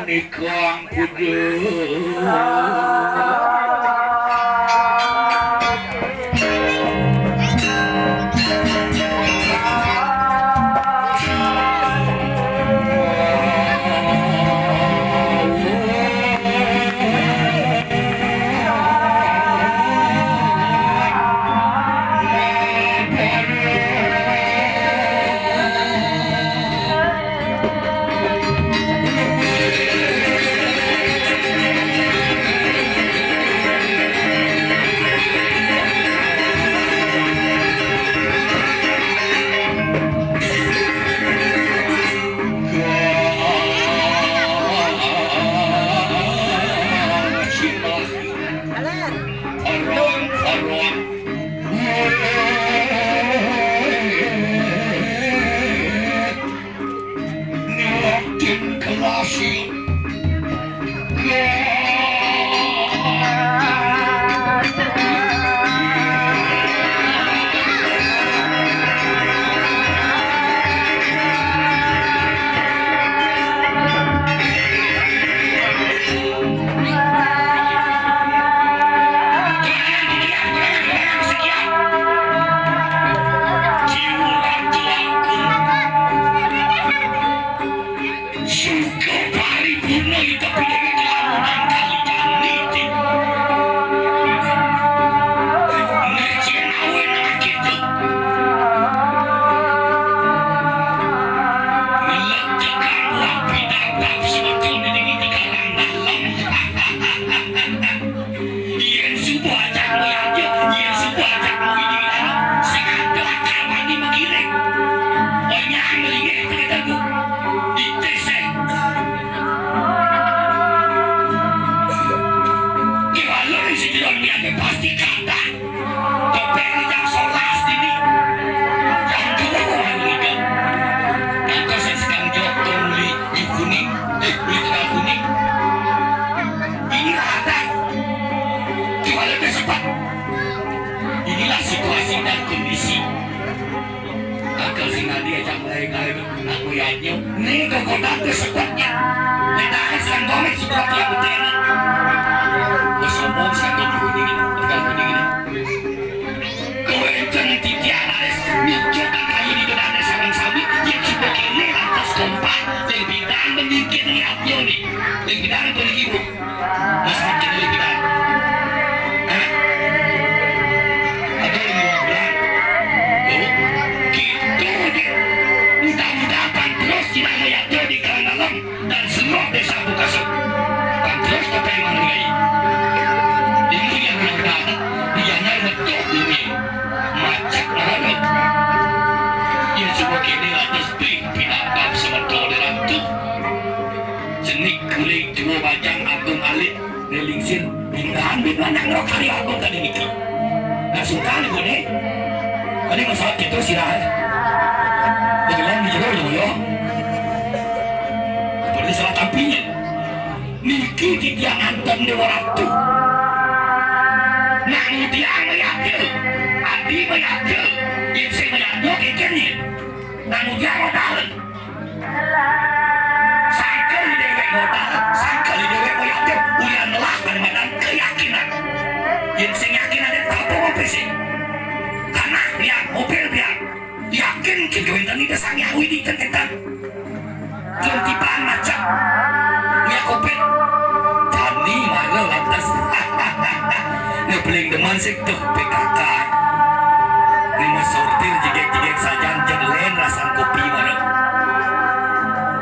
Nikang kudu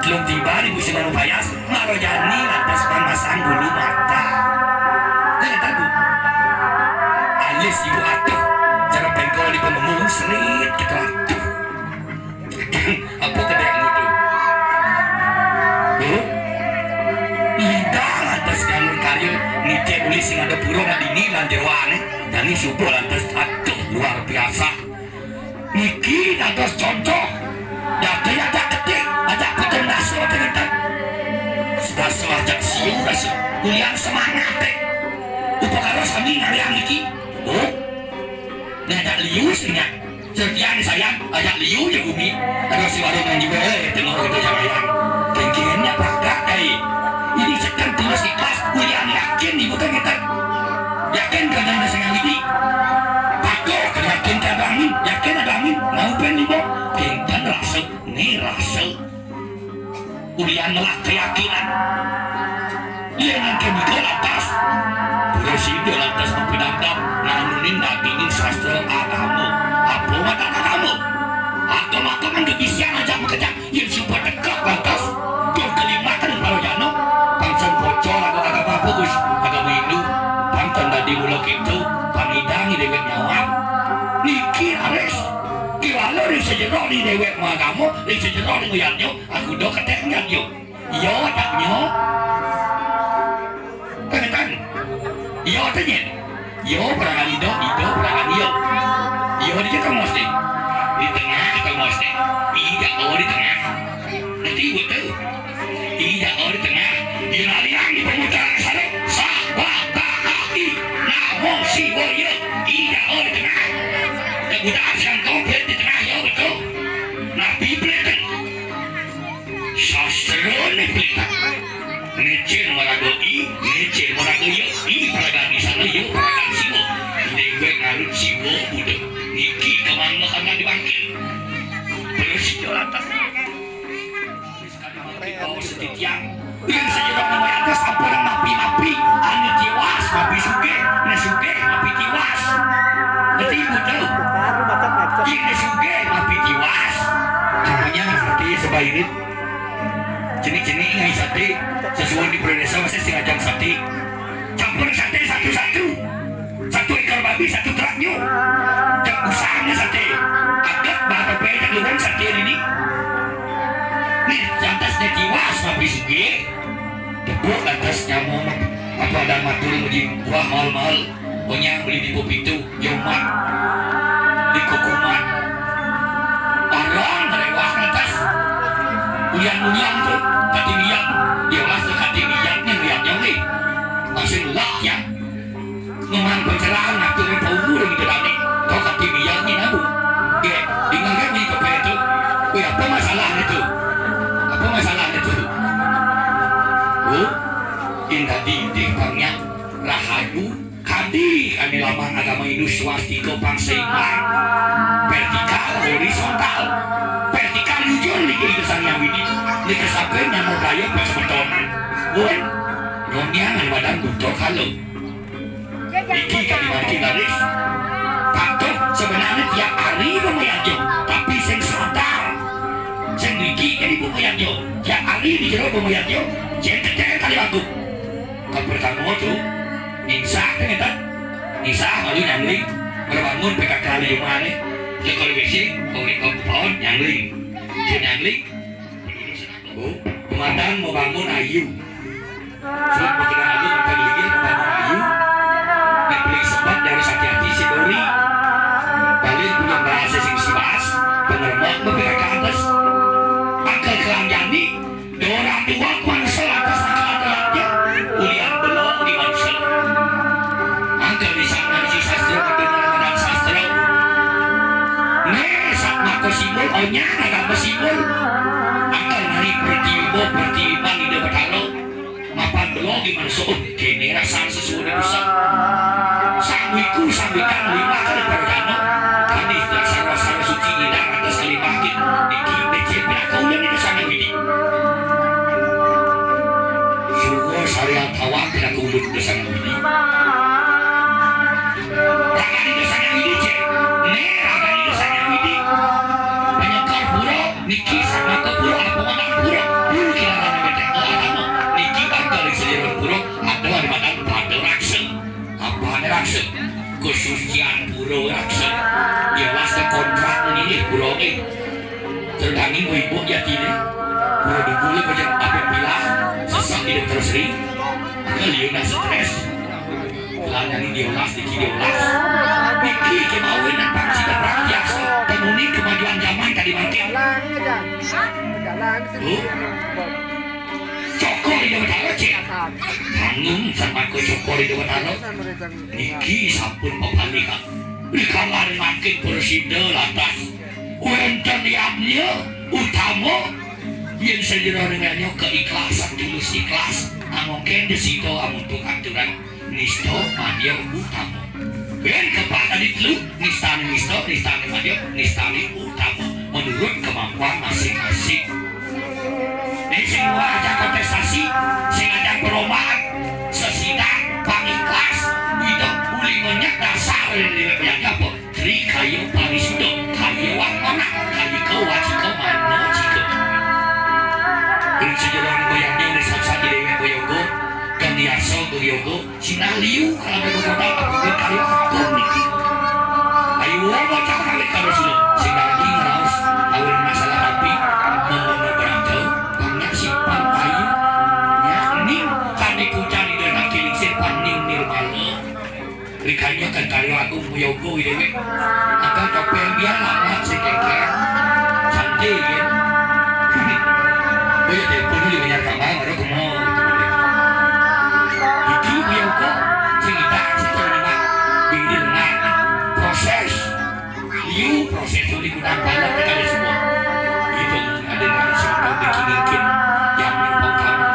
Belum tiba di musim anu payas, Marojani lantas pamasang bulu mata. alis ibu atuh cara bengkol di pememung serit kita atuh apa tadi yang mutu lidah lantas galun karyo nite uli sing ada puro ngadini lanjerwane dan ini subuh lantas atuh luar biasa niki lantas contoh nyata ajak ketik ajak putung naso dengan sudah selajak siung naso kuliah semangat upakara sami ngariang niki nenek liu sehingga setiap sayang ajak liu ya bumi terus si warung yang juga tengok itu yang ayang kengkengnya praktek ini sedang tulis ikhlas kuliah yakin ibu kan kita yakin kadang ada senang ini pakai yakin ada angin yakin ada angin mau pen ibu kengkan rasa nih rasa kuliah nolak keyakinan dia nanti mikir atas terus itu lantas mempidadap nanunin dagingin sastra agama apa mata agama agama mendegisian aja mengejar yang super dekat lantas berkelimatan baru jano pangsan bocor agama bagus agama Hindu pangsan tadi mulai itu panidangi dewek nyawa niki ares kira-kira di sejerok di dewek agama di sejerok di nguyatnya aku do ketengan yo yo adaknya kenetan yo tanya yo perangan ido perangan yo dia kamu mesti di tengah kamu mesti tidak di tengah nanti ibu tahu tidak di tengah di laliang di pemuda sana sahabat namo siwoyo tidak di tengah pemuda asal komplit di tengah yo betul nabi belikan sastra nih belikan Necil maragoi, necil maragoyo, peragaan di sana yo, peragaan siwo. Dewe ngarut siwo udah niki kemana karena dibangkit. Terus itu atas. Kau seditiang, yang sejarah nama atas apa yang mapi, ane tiwas, mapi suge, mapi tiwas. Nanti ibu tahu. Ini suge, mapi tiwas. Contohnya seperti sebairit. Jenis-jenis ngai sate sesuai di Perdesa masih setengah jam sate campur sate satu ekor babi satu teraknya dan usahanya sate agak bahasa pedak luar sate ini nih atasnya tiwas babi suge tepuk atasnya mau apa ada matur di buah mal-mal punya beli di kopi itu yomat di kukuman orang rewah atas ulian tuh hati niat dia masuk hati niatnya nih masih lelak ya memang pencerahan aku yang tahu dulu di dalam kau hati niatnya nabu ya dengarkan nih kepada itu apa masalah itu indah di pangnya rahayu kami lamang agama Hindu swastika pangseimbang vertikal horizontal vertikal jujur di kehidupan yang ini di kesabaran yang mau kaya pas beton bukan nyonya di badan butuh kalau iki kali garis takut sebenarnya tiap hari pemoyangnya tapi sing sadar sing iki jadi pemoyangnya tiap hari di jero pemoyangnya jangan kali aku pertama tuh insah kan insah lalu nyangling berbangun PKK di mana dia kalau besi kalau nyangling pemandangan mau bangun ayu sudah berjalan ayu kita lagi mau bangun ayu Netflix sempat dari hati-hati si Dori balik punya bahasa sing si bahas penermak memperkaya ke atas akal kelanjani orang tua mansel atas akal adalatnya kuliah belum di mansel angka di sana si sastra kebenaran sastra saat mako simbol ohnya agama simbol akal nari pertiwiban ide bertalo mapan belum di mansel kini rasa sesuai rusak sambikan lima kali perjano kami dasar suci indah atas kelimpahin di kibecet kaulian di sana ini suruh syariat hawa tidak kulut di sana ini raga di sana ini cek raga di sana ini penyekar pura niki sama ke pura apa mana pura pura kira nama betek agama niki bakal di seluruh pura adalah di badan pada raksa apa ada raksa kesucian pura raksa ya lasta kontrak ini pulau ini terdangi ibu jati ini pulau dibuli banyak apa pilah sesak hidup terus ring kalian stres lanya ini diolas Iki kemauan dan pangsi dan rakyat penuni kemajuan zaman tadi makin cokol di depan talo cek tanggung sama ke cokol di depan talo Iki sampun pepanikan Rikalar makin persida lantas Wenten yamnya utama yang sejero dengannya keikhlasan tulus ikhlas mungkin di situ untuk aturan nisto madya utama ben kepada itu nistani madya nistani utama menurut kemampuan masing-masing ini semua aja kontestasi sing aja perlombaan sesidang pangikhlas itu uli banyak dasar yang apa tri kayu parisudo kayu wakmana kayu kewajiko mana jiko ini sejarah goyangnya ini saat dewi goyogo gandiaso goyogo sinaliu kalau berkotak aku kayu aku niki ayo apa cakap kalau sudah sinali ngeraus awal masalah api mengenai berantau banyak simpan kayu ning kami kucari dan kiling simpan ning nirmala rikanya kan kayu aku goyogo dewe akan topeng biar lama sekengker cantik ya oh ya deh perlu banyak tambah ada kumau itu goyogo cerita ini dengan proses itu digunakan banyak kita semua itu ada yang sudah bikin yang pertama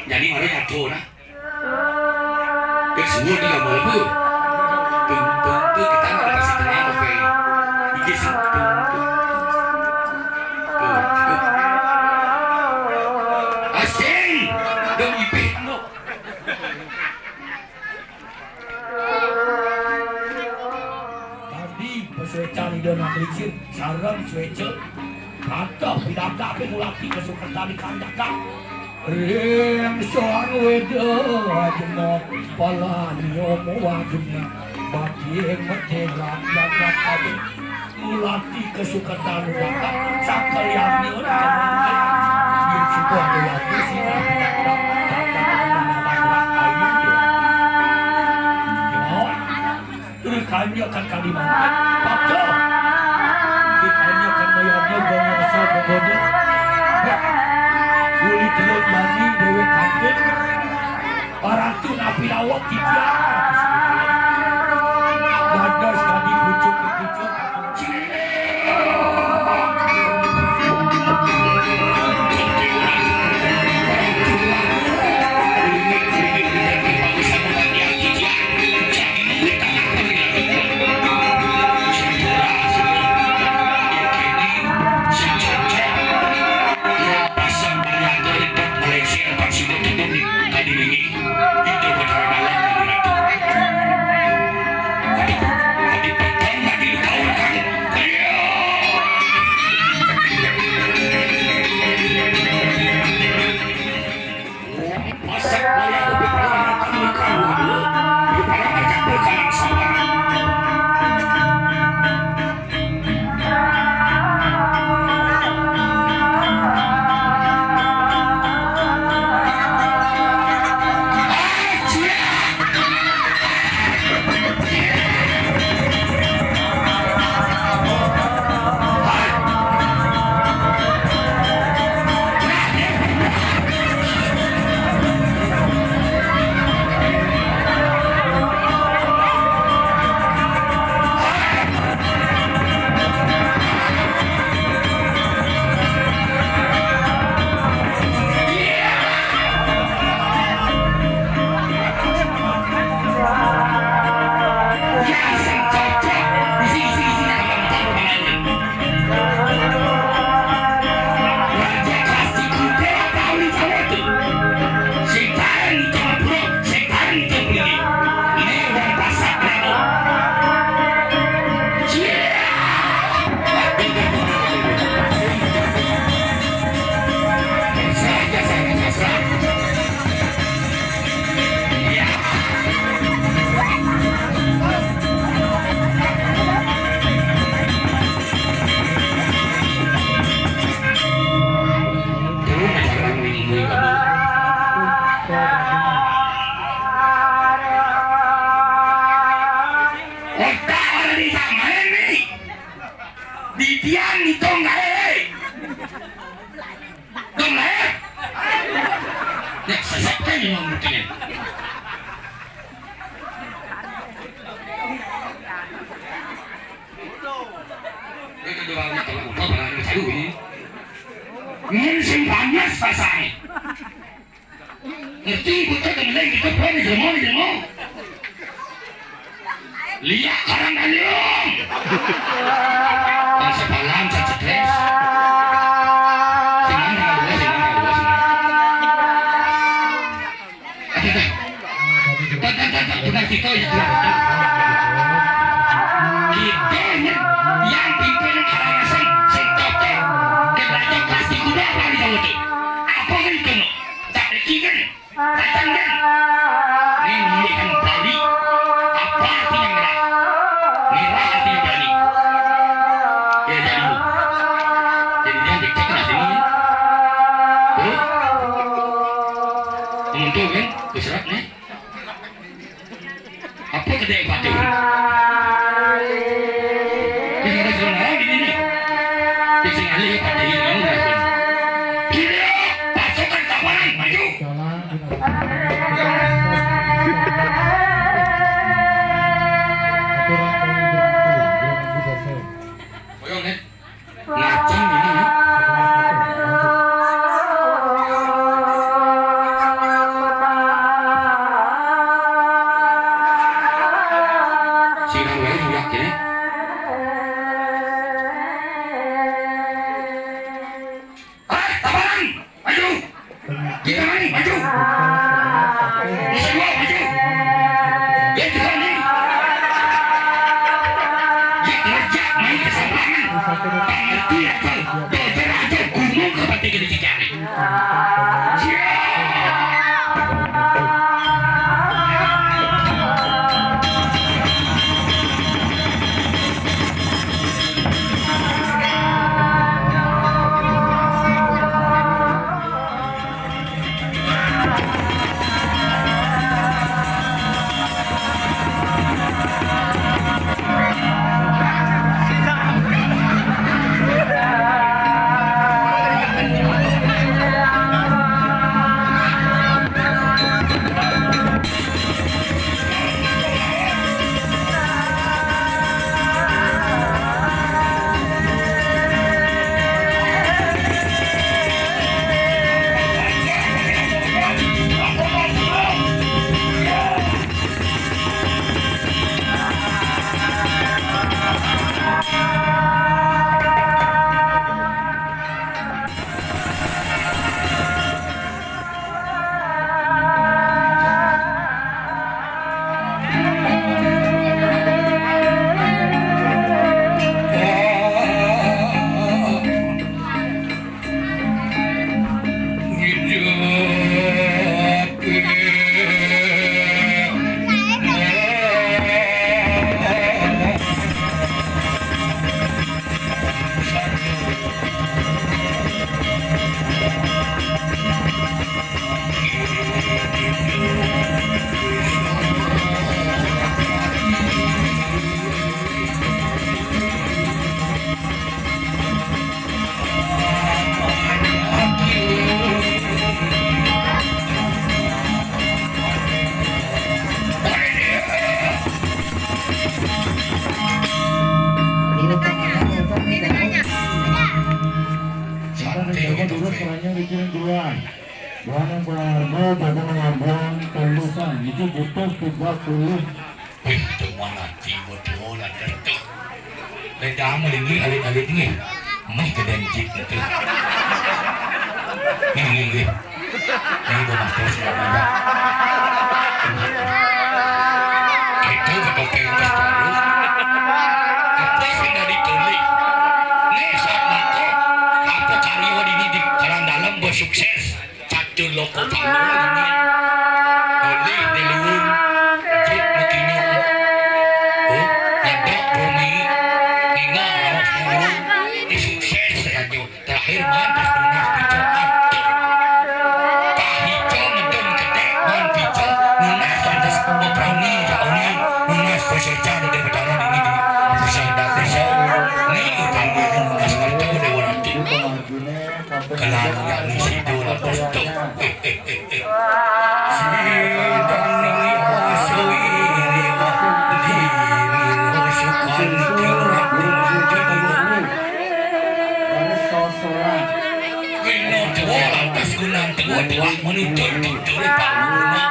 jadi mana nyatu na yang semua dia mau lebu tung kita nggak kasih tengah oke iki sih tung asing dong ipe tadi pesuecan ide nak liksin sarang suece kata pidata pengulati kesukaan di kandakan Ring soang wedo ajmo pala niyo mo wajumna bagieng matelang dapat kami mulati kesukatan dapat sakal yang niyo na kemungkinan yung sebuah doyati sila pinagdak dapat menanamang ayun yun ginawa rekannya kan kalimantan pato rekannya kan mayarnya gomyoso bobodo kulit telur mani dewe kaget orang tu napi lawak titia dadas kami pucuk ke pucuk yang mungkin. Ngising banyak pasangnya. Ngerti buta kemudian kita pergi jelmo. Lihat karang kalian. Masa palam stres. Kita yang pimpinan karangasan sentote kebaca plastik kuda apa di jauh itu apa itu no tak dekikan kacangkan ini kan berani apa artinya merah artinya berani ya jadi dia diktator di sini teman tuh kan keserat nih apa kedai batu itu butuh 30. Itu mana betul ada tu. Ledah melinggi alik-alik ni. Mai kedenjit itu. Ni. Ini bukan proses apa. Itu betul kita tahu. Apa yang dah ditulis? Ni sama tu. Apa karya ini di dalam bersukses. Catur loko panggul ini. Oleh delun. Jit makini. Oh, nyadak bumi. Hingga harus di sukses saja. Terakhir mantas benar bicara. Secara dari berdalam ini di pusat desa ni utama asal tahu dewa nanti kalau yang isi dolar betul seorang. Kena tua lantas gunang tua telah menuntut tutur Pak Guna.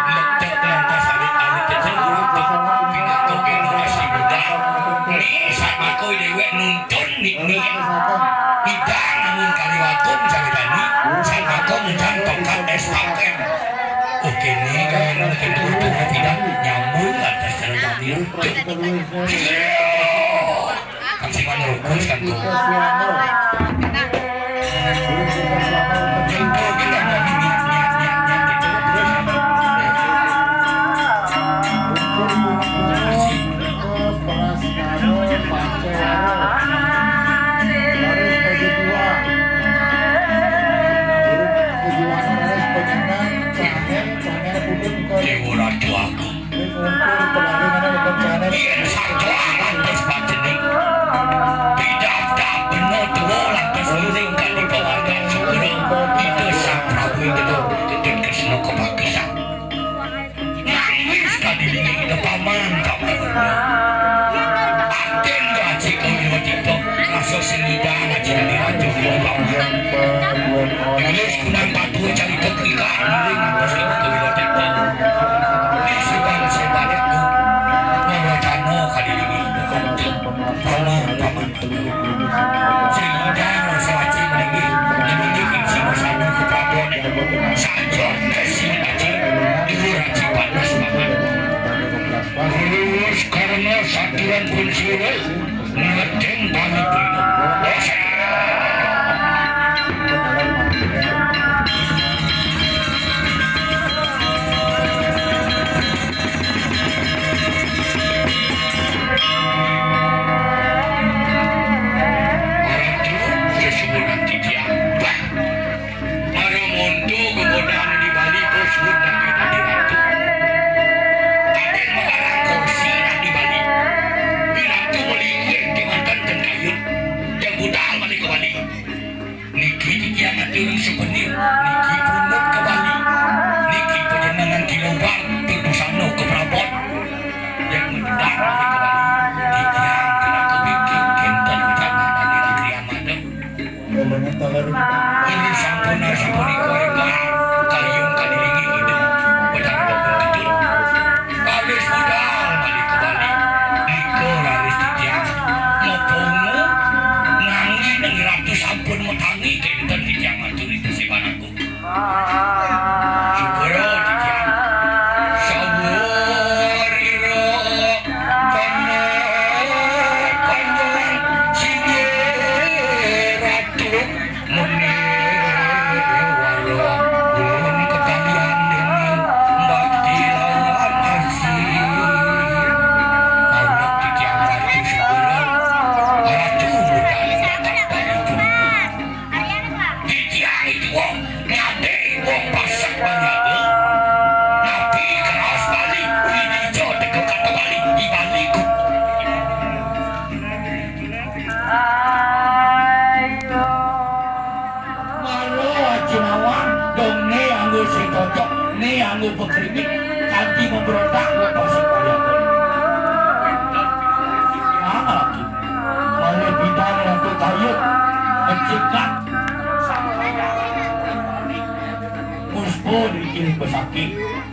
Letak lantas alit-alit tersebut. Kena generasi muda. Ni sama kau dewek nuntun ni. Kita namun kali waktu mencari tani. Sama kau mencari tongkat estafet. Oke nih kan itu tidak nyambung atas terjadi. Kasih mana rukus kan tuh.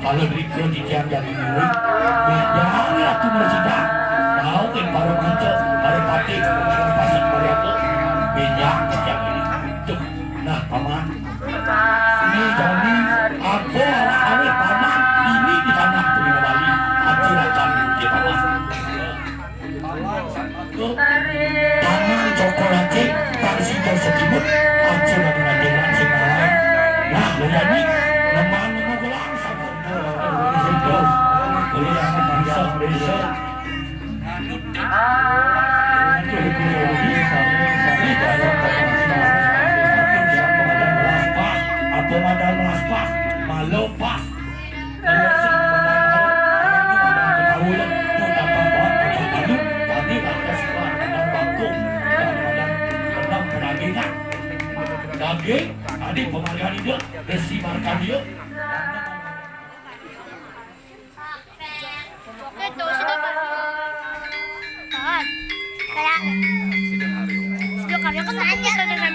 Kalau Riko dikian jadi milik, janganlah tu mercita. Tahu kan baru muncul, baru pati, baru pasang baru apa? Minyak sejak ini. Tuh, nah paman. Ini jadi apa awet paman? Ini di tanah tu di Bali. Acil akan dia paman. Tuh, paman coklat cek, pangsi tersebut. Acil ada nanti langsung lain. Nah, jadi lemah. Adik pemalihan dia, resi markan dia. Ito, sudah ba? Saan? Kaya, sudah ka Ya kan aku bisa dengan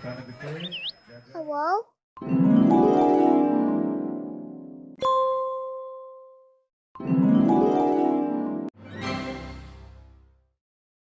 Sana gede, jaga. Wow.